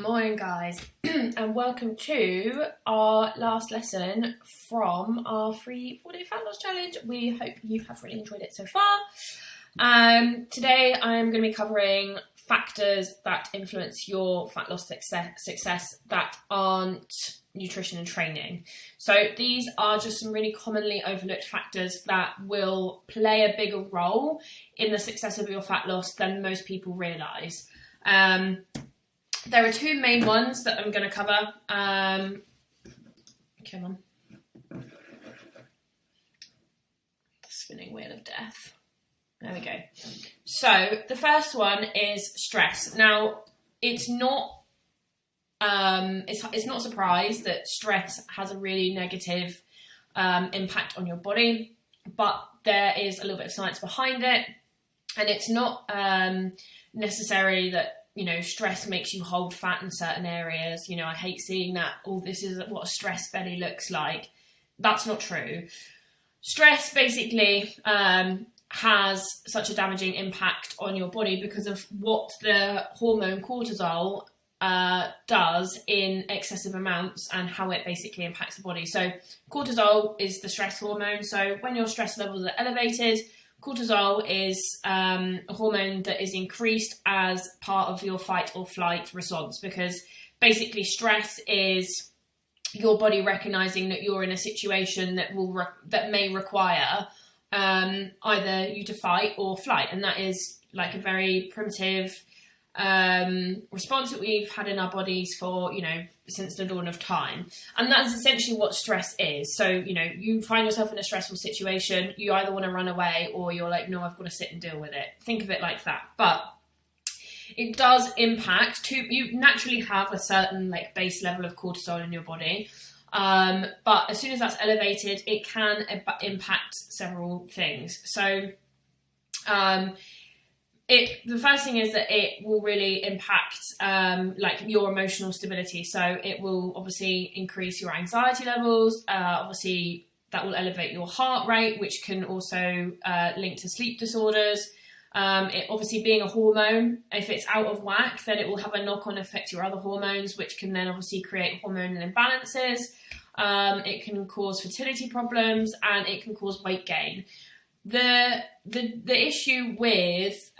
morning, guys, and welcome to our last lesson from our free 4-day fat loss challenge. We hope you have really enjoyed it so far. Today I'm going to be covering factors that influence your fat loss success that aren't nutrition and training. So these are just some really commonly overlooked factors that will play a bigger role in the success of your fat loss than most people realise. There are two main ones that I'm going to cover. Come on. The spinning wheel of death. There we go. So the first one is stress. Now, it's not it's not a surprise that stress has a really negative impact on your body, but there is a little bit of science behind it, and it's not necessarily that stress makes you hold fat in certain areas. I hate seeing that, this is what a stress belly looks like. That's not true. Stress basically has such a damaging impact on your body because of what the hormone cortisol does in excessive amounts and how it basically impacts the body. So cortisol is the stress hormone. So when your stress levels are elevated, cortisol is a hormone that is increased as part of your fight or flight response, because basically stress is your body recognizing that you're in a situation that may require either you to fight or flight, and that is like a very primitive response that we've had in our bodies for since the dawn of time. And that's essentially what stress is. So you find yourself in a stressful situation, you either want to run away or you're like, no, I've got to sit and deal with it. Think of it like that. But it does impact you naturally have a certain base level of cortisol in your body, but as soon as that's elevated, it can impact several things. So the first thing is that it will really impact your emotional stability. So it will obviously increase your anxiety levels. Obviously, that will elevate your heart rate, which can also link to sleep disorders. It obviously being a hormone, if it's out of whack, then it will have a knock-on effect to your other hormones, which can then obviously create hormonal imbalances. It can cause fertility problems, and it can cause weight gain. The issue with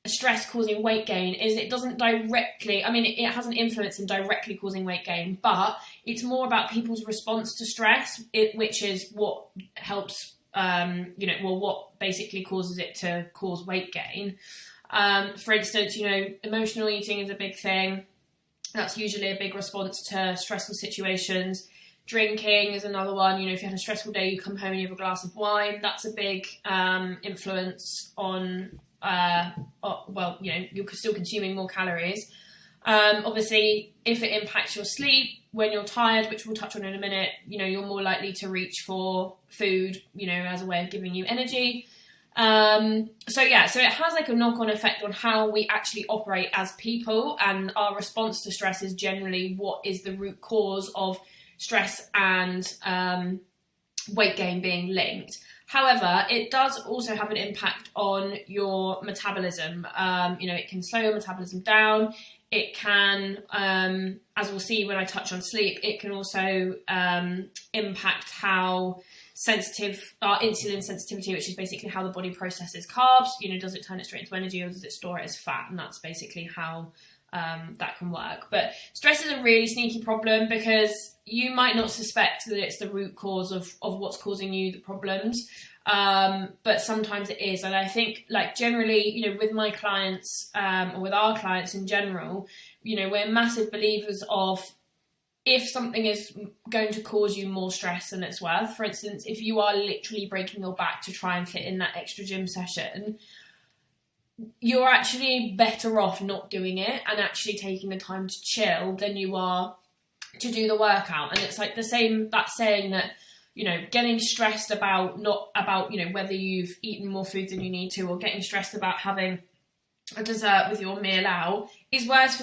stress causing weight gain is it doesn't directly, it has an influence in directly causing weight gain, but it's more about people's response to stress, which is what helps, what basically causes it to cause weight gain. For instance, emotional eating is a big thing. That's usually a big response to stressful situations. Drinking is another one. If you had a stressful day, you come home and you have a glass of wine. That's a big influence on, you're still consuming more calories. Obviously, if it impacts your sleep, when you're tired, which we'll touch on in a minute, you're more likely to reach for food, as a way of giving you energy. So it has a knock-on effect on how we actually operate as people, and our response to stress is generally what is the root cause of stress and weight gain being linked. However, it does also have an impact on your metabolism. It can slow your metabolism down. It can, as we'll see when I touch on sleep, it can also impact how sensitive our insulin sensitivity, which is basically how the body processes carbs. Does it turn it straight into energy or does it store it as fat? And that's basically how that can work. But stress is a really sneaky problem because you might not suspect that it's the root cause of what's causing you the problems, but sometimes it is. And I think generally, with my clients or with our clients in general, we're massive believers of, if something is going to cause you more stress than it's worth, for instance, if you are literally breaking your back to try and fit in that extra gym session, you're actually better off not doing it and actually taking the time to chill than you are to do the workout. And it's that saying that, getting stressed about whether you've eaten more food than you need to, or getting stressed about having a dessert with your meal out is worse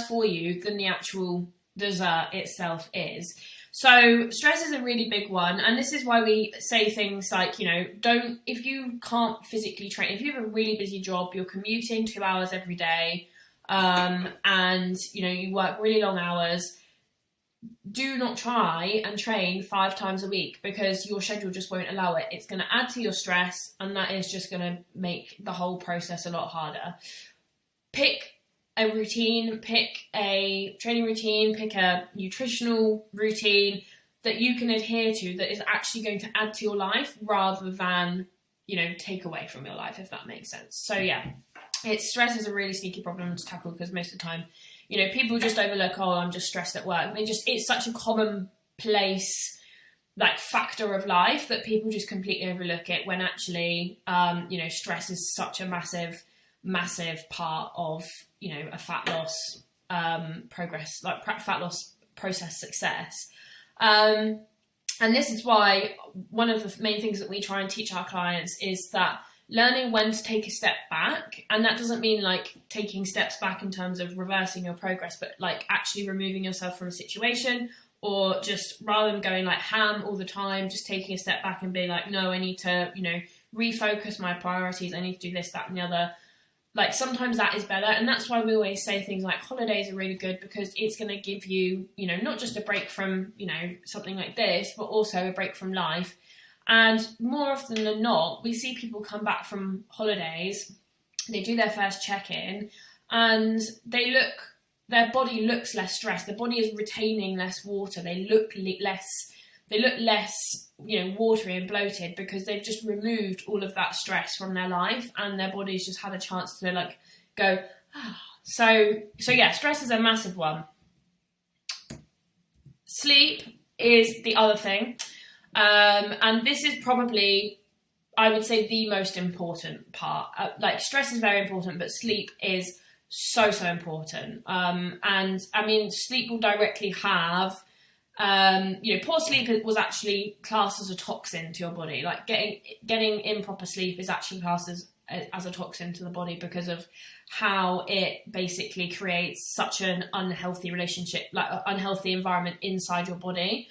for you than the actual dessert itself is. So stress is a really big one, and this is why we say things like, if you can't physically train, if you have a really busy job, you're commuting 2 hours every day, and you work really long hours, do not try and train 5 times a week, because your schedule just won't allow it. It's going to add to your stress, and that is just going to make the whole process a lot harder. Pick a routine, pick a training routine, pick a nutritional routine that you can adhere to, that is actually going to add to your life rather than, take away from your life, if that makes sense. So yeah, stress is a really sneaky problem to tackle, because most of the time, people just overlook, oh, I'm just stressed at work. It's such a commonplace factor of life that people just completely overlook it, when actually, stress is such a massive part of, a fat loss progress, fat loss process success. And this is why one of the main things that we try and teach our clients is that learning when to take a step back, and that doesn't mean taking steps back in terms of reversing your progress, but actually removing yourself from a situation, or just rather than going ham all the time, just taking a step back and being no, I need to, refocus my priorities. I need to do this, that, and the other. Sometimes that is better, and that's why we always say things like holidays are really good, because it's going to give you, not just a break from, something like this, but also a break from life. And more often than not, we see people come back from holidays, they do their first check-in, and their body looks less stressed, their body is retaining less water, they look less, watery and bloated, because they've just removed all of that stress from their life, and their body's just had a chance to go, ah. So yeah, stress is a massive one. Sleep is the other thing. And this is probably, I would say, the most important part. Stress is very important, but sleep is so important. And sleep will directly have, poor sleep was actually classed as a toxin to your body. Getting improper sleep is actually classed as a toxin to the body, because of how it basically creates such an unhealthy relationship, unhealthy environment inside your body.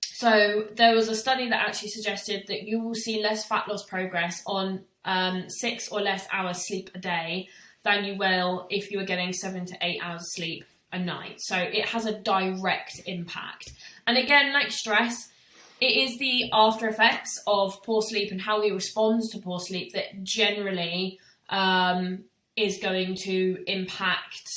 So there was a study that actually suggested that you will see less fat loss progress on 6 or less hours sleep a day than you will if you were getting 7 to 8 hours sleep a night. So it has a direct impact. And again, like stress, it is the after effects of poor sleep and how we respond to poor sleep that generally is going to impact,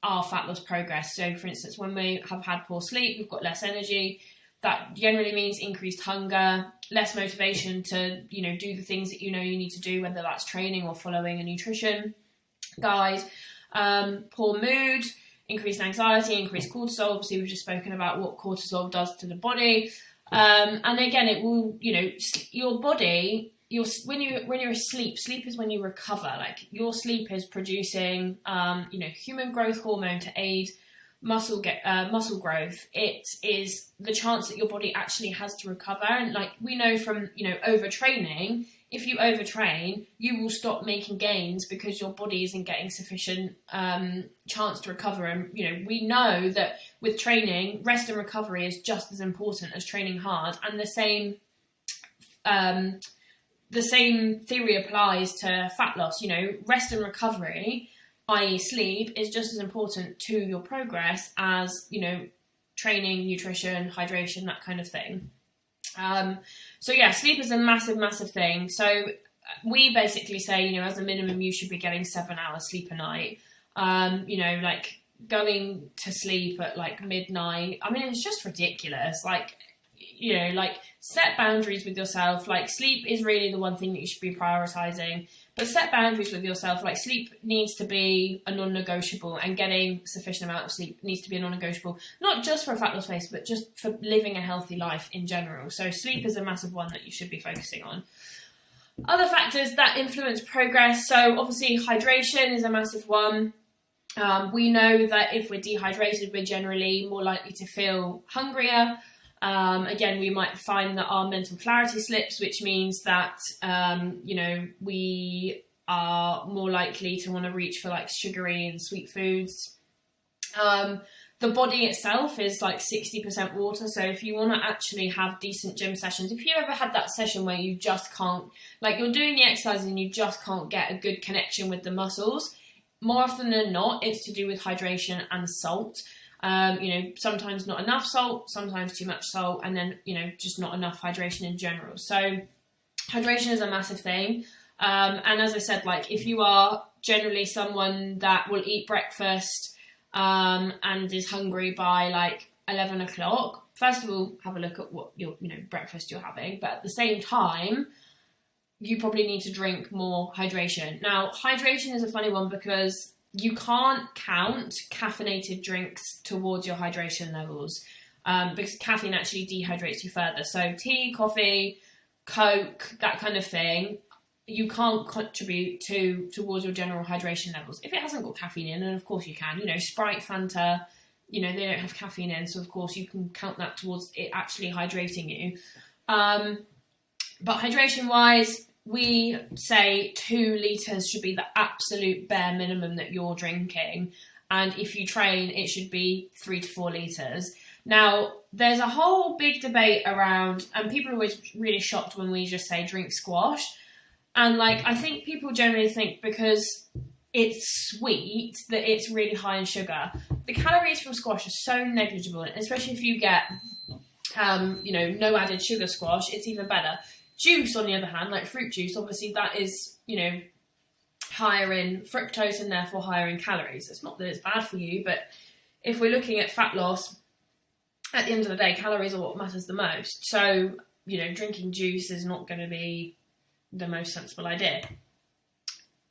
our fat loss progress. So for instance, when we have had poor sleep, we've got less energy. That generally means increased hunger, less motivation to, do the things that you need to do, whether that's training or following a nutrition guide. Poor mood, increased anxiety, increased cortisol. Obviously, we've just spoken about what cortisol does to the body. And again, it will, your body, when you're asleep, sleep is when you recover. Your sleep is producing, human growth hormone to aid muscle growth. It is the chance that your body actually has to recover. And we know from, overtraining, if you overtrain, you will stop making gains because your body isn't getting sufficient chance to recover. And, we know that with training, rest and recovery is just as important as training hard. And the same theory applies to fat loss. Rest and recovery, i.e. sleep, is just as important to your progress as, training, nutrition, hydration, that kind of thing. So yeah, sleep is a massive thing. So we basically say, as a minimum, you should be getting 7 hours sleep a night. Going to sleep at midnight. It's just ridiculous. Set boundaries with yourself. Sleep is really the one thing that you should be prioritizing, but set boundaries with yourself. Sleep needs to be a non-negotiable, and getting sufficient amount of sleep needs to be a non-negotiable, not just for a fat loss phase, but just for living a healthy life in general. So sleep is a massive one that you should be focusing on. Other factors that influence progress. So obviously hydration is a massive one. We know that if we're dehydrated, we're generally more likely to feel hungrier. Again, we might find that our mental clarity slips, which means that, we are more likely to want to reach for sugary and sweet foods. The body itself is like 60% water, so if you want to actually have decent gym sessions, if you ever had that session where you just can't, like you're doing the exercise and you just can't get a good connection with the muscles, more often than not, it's to do with hydration and salt. Sometimes not enough salt, sometimes too much salt, and then, just not enough hydration in general. So hydration is a massive thing. And as I said, like if you are generally someone that will eat breakfast and is hungry by like 11 o'clock, first of all, have a look at what breakfast you're having. But at the same time, you probably need to drink more hydration. Now, hydration is a funny one because you can't count caffeinated drinks towards your hydration levels because caffeine actually dehydrates you further. So tea, coffee, Coke, that kind of thing, you can't contribute towards your general hydration levels. If it hasn't got caffeine in, then of course you can. Sprite, Fanta, they don't have caffeine in, so of course you can count that towards it actually hydrating you. But hydration-wise, we say 2 litres should be the absolute bare minimum that you're drinking. And if you train, it should be 3 to 4 litres. Now, there's a whole big debate around, and people are always really shocked when we just say drink squash. And I think people generally think because it's sweet that it's really high in sugar. The calories from squash are so negligible, especially if you get, no added sugar squash, it's even better. Juice, on the other hand, like fruit juice, obviously that is, higher in fructose and therefore higher in calories. It's not that it's bad for you, but if we're looking at fat loss, at the end of the day, calories are what matters the most. So, drinking juice is not going to be the most sensible idea.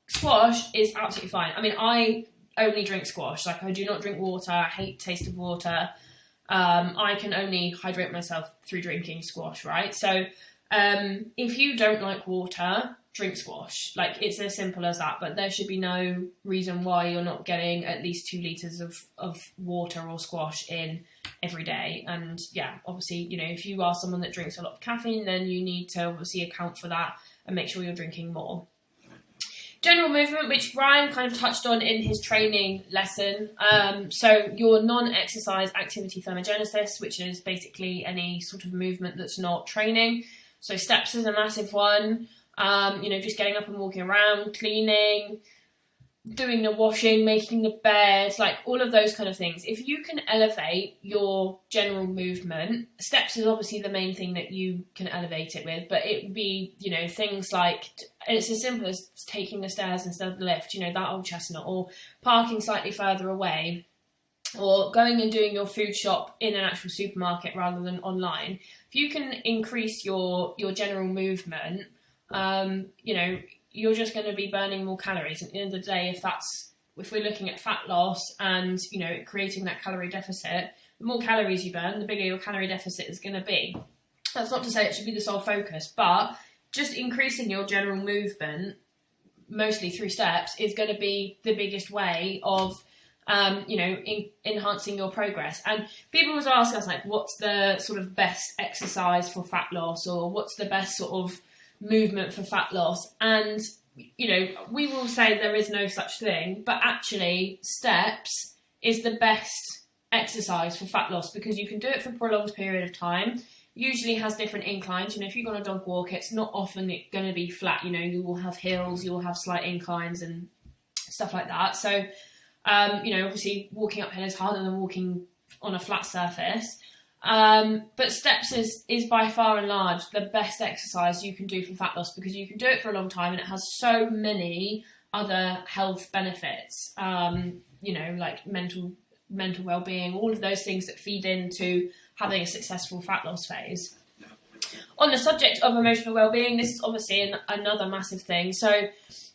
Squash is absolutely fine. I mean, I only drink squash. I do not drink water. I hate the taste of water. I can only hydrate myself through drinking squash, right? So if you don't like water, drink squash. It's as simple as that, but there should be no reason why you're not getting at least 2 litres of water or squash in every day. And yeah, obviously, if you are someone that drinks a lot of caffeine, then you need to obviously account for that and make sure you're drinking more. General movement, which Ryan kind of touched on in his training lesson. So your non-exercise activity thermogenesis, which is basically any sort of movement that's not training. So steps is a massive one. Just getting up and walking around, cleaning, doing the washing, making the bed, all of those kind of things. If you can elevate your general movement, steps is obviously the main thing that you can elevate it with, but it would be, things like, it's as simple as taking the stairs instead of the lift, that old chestnut, or parking slightly further away, or going and doing your food shop in an actual supermarket rather than online. If you can increase your general movement, you're just going to be burning more calories. At the end of the day, if we're looking at fat loss and, creating that calorie deficit, the more calories you burn, the bigger your calorie deficit is going to be. That's not to say it should be the sole focus, but just increasing your general movement, mostly through steps, is going to be the biggest way of, enhancing your progress. And people always ask us, what's the sort of best exercise for fat loss, or what's the best sort of movement for fat loss? And we will say there is no such thing, but actually steps is the best exercise for fat loss because you can do it for a prolonged period of time. Usually has different inclines. If you go on a dog walk, it's not often going to be flat. You will have hills, you will have slight inclines and stuff like that. So obviously walking uphill is harder than walking on a flat surface. But steps is by far and large the best exercise you can do for fat loss because you can do it for a long time and it has so many other health benefits, like mental well-being, all of those things that feed into having a successful fat loss phase. On the subject of emotional well-being, this is obviously another massive thing. So,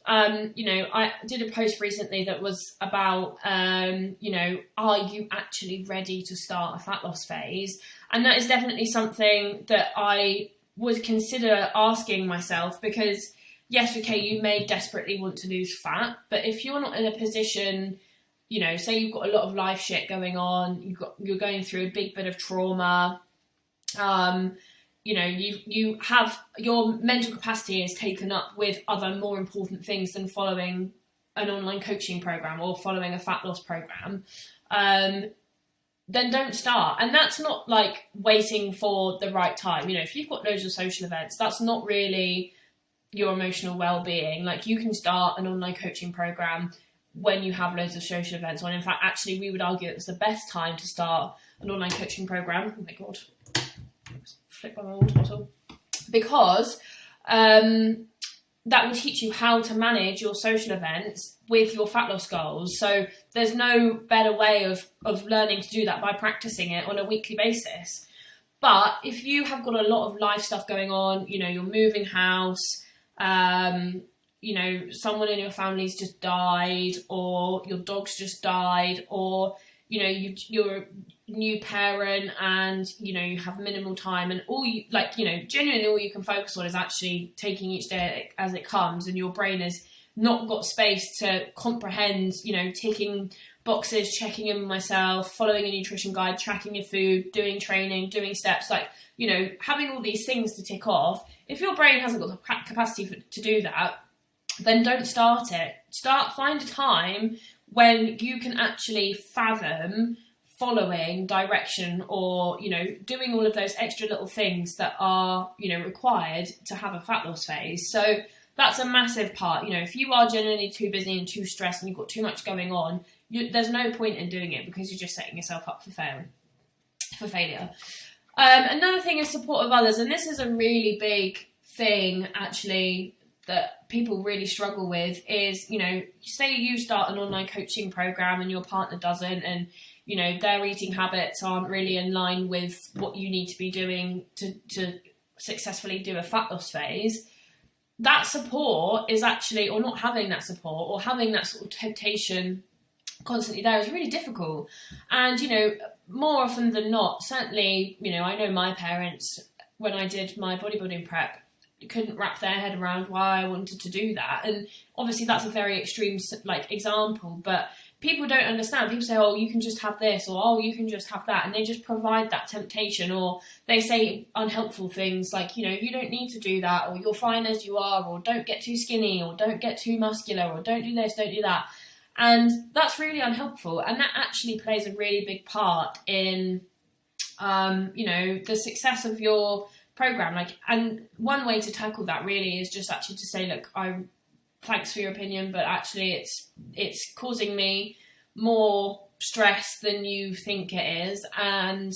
I did a post recently that was about, are you actually ready to start a fat loss phase? And that is definitely something that I would consider asking myself because, yes, okay, you may desperately want to lose fat, but if you're not in a position, say you've got a lot of life shit going on, you're going through a big bit of trauma, you have your mental capacity is taken up with other more important things than following an online coaching program or following a fat loss program. then don't start. And that's not like waiting for the right time. You know, if you've got loads of social events, that's not really your emotional well-being. Like, you can start an online coaching program when you have loads of social events on. In fact, actually, we would argue it's the best time to start an online coaching program. Oh my god, flip my water bottle. Because that will teach you how to manage your social events with your fat loss goals. So there's no better way of learning to do that by practicing it on a weekly basis. But if you have got a lot of life stuff going on, you know, you're moving house, you know, someone in your family's just died, or your dog's just died, or, you know, you're a new parent and, you know, you have minimal time, and all you, like, you know, genuinely all you can focus on is actually taking each day as it comes, and your brain has not got space to comprehend, you know, ticking boxes, checking in with myself, following a nutrition guide, tracking your food, doing training, doing steps, like, you know, having all these things to tick off. If your brain hasn't got the capacity to do that, then don't start it. Find a time when you can actually fathom following direction, or, you know, doing all of those extra little things that are, you know, required to have a fat loss phase. So that's a massive part. You know, if you are genuinely too busy and too stressed and you've got too much going on, there's no point in doing it, because you're just setting yourself up for failure. Another thing is support of others, and this is a really big thing actually that people really struggle with. Is, you know, say you start an online coaching program and your partner doesn't, and, you know, their eating habits aren't really in line with what you need to be doing to successfully do a fat loss phase. That support is actually, or not having that support, or having that sort of temptation constantly there, is really difficult. And, you know, more often than not, certainly, you know, I know my parents, when I did my bodybuilding prep, couldn't wrap their head around why I wanted to do that. And obviously that's a very extreme, like, example, but people don't understand. People say, oh, you can just have this, or oh, you can just have that, and they just provide that temptation, or they say unhelpful things like, you know, you don't need to do that, or you're fine as you are, or don't get too skinny, or don't get too muscular, or don't do this, don't do that. And that's really unhelpful, and that actually plays a really big part in you know, the success of your program. Like, and one way to tackle that really is just actually to say, look, thanks for your opinion, but actually it's causing me more stress than you think it is, and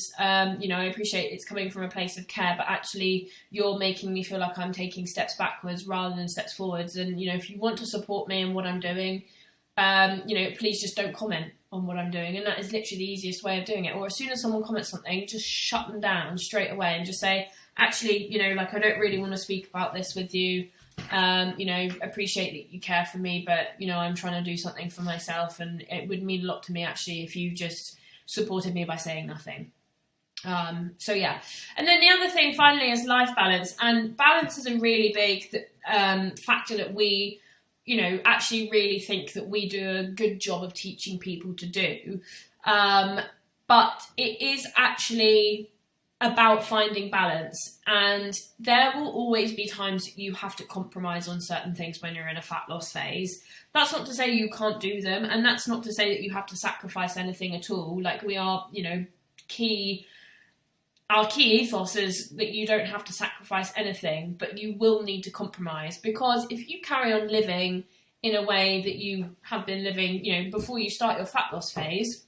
you know, I appreciate it's coming from a place of care, but actually you're making me feel like I'm taking steps backwards rather than steps forwards. And, you know, if you want to support me in what I'm doing, you know, please just don't comment on what I'm doing. And that is literally the easiest way of doing it. Or as soon as someone comments something, just shut them down straight away and just say, actually, you know, like, I don't really want to speak about this with you. You know, appreciate that you care for me, but, you know, I'm trying to do something for myself, and it would mean a lot to me actually if you just supported me by saying nothing. So yeah. And then the other thing finally is life balance, and balance is a really big factor that we, you know, actually really think that we do a good job of teaching people to do. But it is actually about finding balance, and there will always be times that you have to compromise on certain things when you're in a fat loss phase. That's not to say you can't do them, and that's not to say that you have to sacrifice anything at all. Like, we are, you know, our key ethos is that you don't have to sacrifice anything, but you will need to compromise, because if you carry on living in a way that you have been living, you know, before you start your fat loss phase,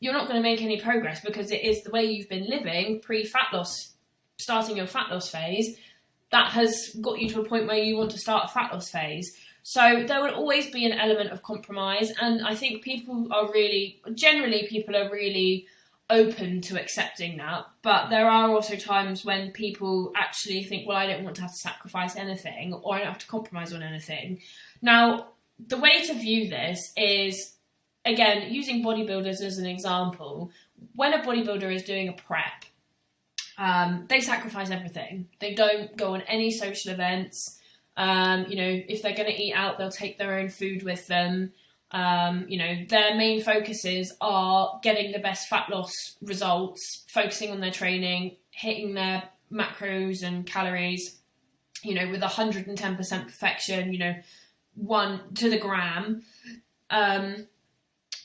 you're not going to make any progress, because it is the way you've been living pre-fat loss, starting your fat loss phase, that has got you to a point where you want to start a fat loss phase. So there will always be an element of compromise, and I think people are really open to accepting that. But there are also times when people actually think, well, I don't want to have to sacrifice anything, or I don't have to compromise on anything. Now, the way to view this is, again, using bodybuilders as an example. When a bodybuilder is doing a prep, they sacrifice everything. They don't go on any social events. You know, if they're going to eat out, they'll take their own food with them. You know, their main focuses are getting the best fat loss results, focusing on their training, hitting their macros and calories, you know, with 110% perfection, you know, 1 to the gram.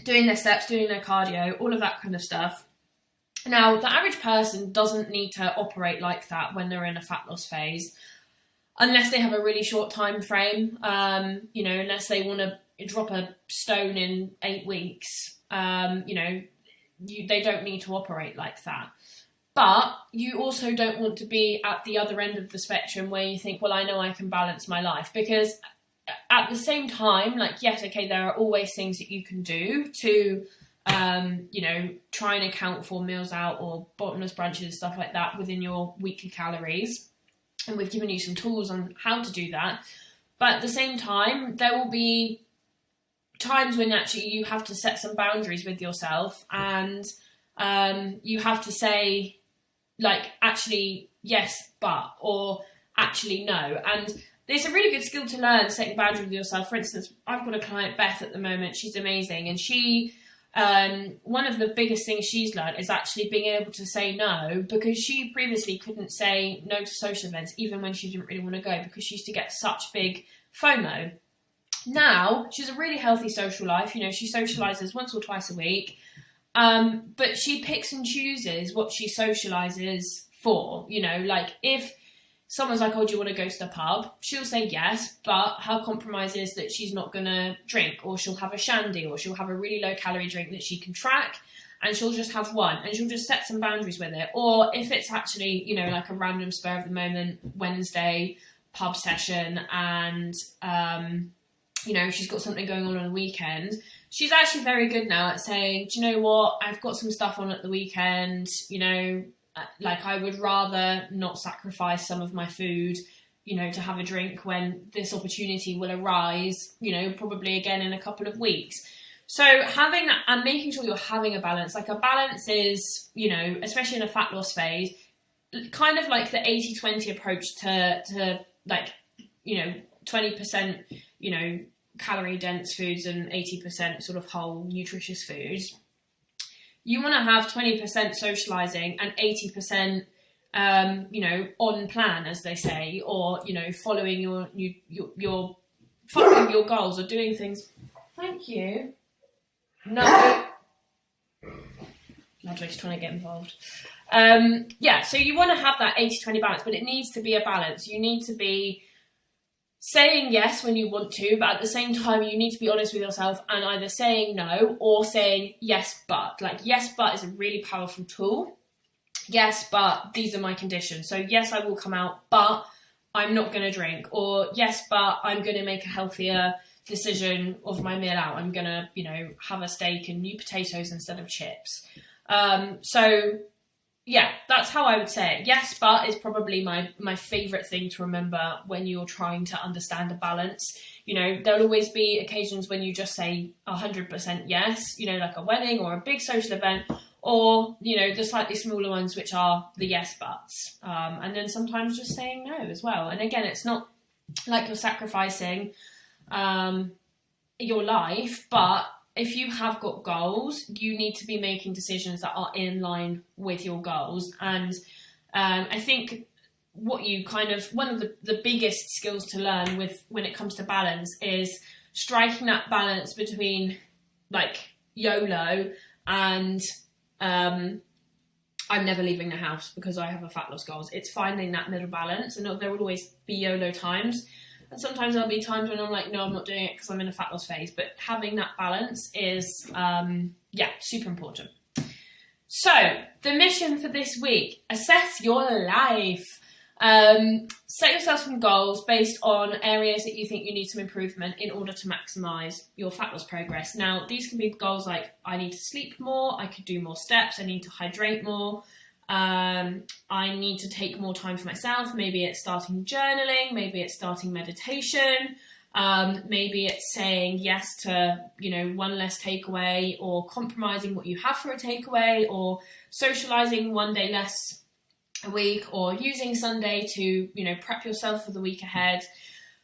doing their steps, doing their cardio, all of that kind of stuff. Now, the average person doesn't need to operate like that when they're in a fat loss phase, unless they have a really short time frame, unless they want to drop a stone in 8 weeks, they don't need to operate like that. But you also don't want to be at the other end of the spectrum where you think, well, I know I can balance my life. Because at the same time, yes, okay, there are always things that you can do to, try and account for meals out or bottomless brunches, stuff like that within your weekly calories. And we've given you some tools on how to do that. But at the same time, there will be times when actually you have to set some boundaries with yourself, and you have to say, actually, yes, but, or actually, no. And it's a really good skill to learn, setting boundaries with yourself. For instance, I've got a client, Beth, at the moment. She's amazing. And she, one of the biggest things she's learned is actually being able to say no, because she previously couldn't say no to social events, even when she didn't really want to go, because she used to get such big FOMO. Now, she's a really healthy social life. She socialises once or twice a week. But she picks and chooses what she socialises for. If someone's like, oh, do you want to go to the pub? She'll say yes, but her compromise is that she's not going to drink, or she'll have a shandy, or she'll have a really low calorie drink that she can track, and she'll just have one, and she'll just set some boundaries with it. Or if it's actually, a random spur of the moment Wednesday pub session, and, she's got something going on the weekend, she's actually very good now at saying, do you know what, I've got some stuff on at the weekend, I would rather not sacrifice some of my food, to have a drink when this opportunity will arise, probably again in a couple of weeks. So having that and making sure you're having a balance, a balance is, especially in a fat loss phase, kind of like the 80-20 approach to 20%, calorie dense foods and 80% sort of whole nutritious foods. You want to have 20% socializing and 80%, on plan, as they say, or, following your following your goals or doing things. Thank you. No. Ludwig's trying to get involved. So you want to have that 80-20 balance, but it needs to be a balance. You need to be saying yes when you want to, but at the same time, you need to be honest with yourself and either saying no or saying yes, but. Yes, but is a really powerful tool. Yes, but these are my conditions. So yes, I will come out, but I'm not going to drink. Or yes, but I'm going to make a healthier decision of my meal out. I'm going to, have a steak and new potatoes instead of chips. Yeah, that's how I would say it. Yes, but is probably my favourite thing to remember when you're trying to understand a balance. There'll always be occasions when you just say 100% yes, like a wedding or a big social event, or, the slightly smaller ones, which are the yes buts. And then sometimes just saying no as well. And again, it's not like you're sacrificing your life, but if you have got goals, you need to be making decisions that are in line with your goals. And I think one of the biggest skills to learn when it comes to balance is striking that balance between YOLO and I'm never leaving the house because I have a fat loss goals. It's finding that middle balance, and there will always be YOLO times. And sometimes there'll be times when I'm like, no, I'm not doing it because I'm in a fat loss phase. But having that balance is, super important. So, the mission for this week, assess your life. Set yourself some goals based on areas that you think you need some improvement in order to maximise your fat loss progress. Now, these can be goals like, I need to sleep more, I could do more steps, I need to hydrate more, I need to take more time for myself. Maybe it's starting journaling, maybe it's starting meditation, maybe it's saying yes to, one less takeaway, or compromising what you have for a takeaway, or socializing one day less a week, or using Sunday to, prep yourself for the week ahead.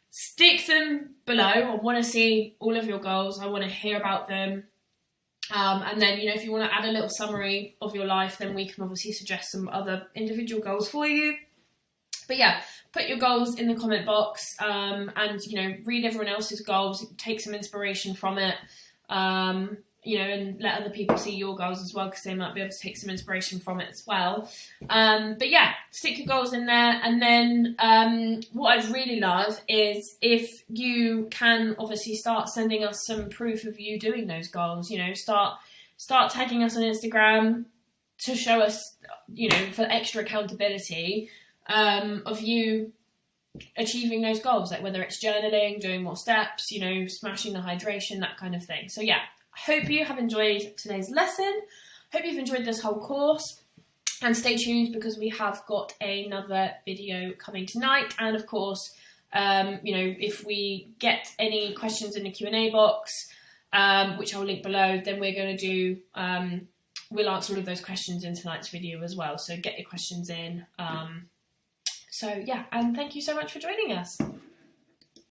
Stick them below. I want to see all of your goals. I want to hear about them. And then, if you want to add a little summary of your life, then we can obviously suggest some other individual goals for you. But yeah, put your goals in the comment box, and, read everyone else's goals, take some inspiration from it. and let other people see your goals as well, because they might be able to take some inspiration from it as well. But yeah, stick your goals in there. And then what I'd really love is if you can obviously start sending us some proof of you doing those goals. Start tagging us on Instagram to show us, for extra accountability of you achieving those goals, like whether it's journaling, doing more steps, smashing the hydration, that kind of thing. So yeah, I hope you have enjoyed today's lesson. Hope you've enjoyed this whole course, and stay tuned because we have got another video coming tonight. And of course, if we get any questions in the Q&A box, which I'll link below, then we're going to do, we'll answer all of those questions in tonight's video as well. So get your questions in. So yeah, and thank you so much for joining us.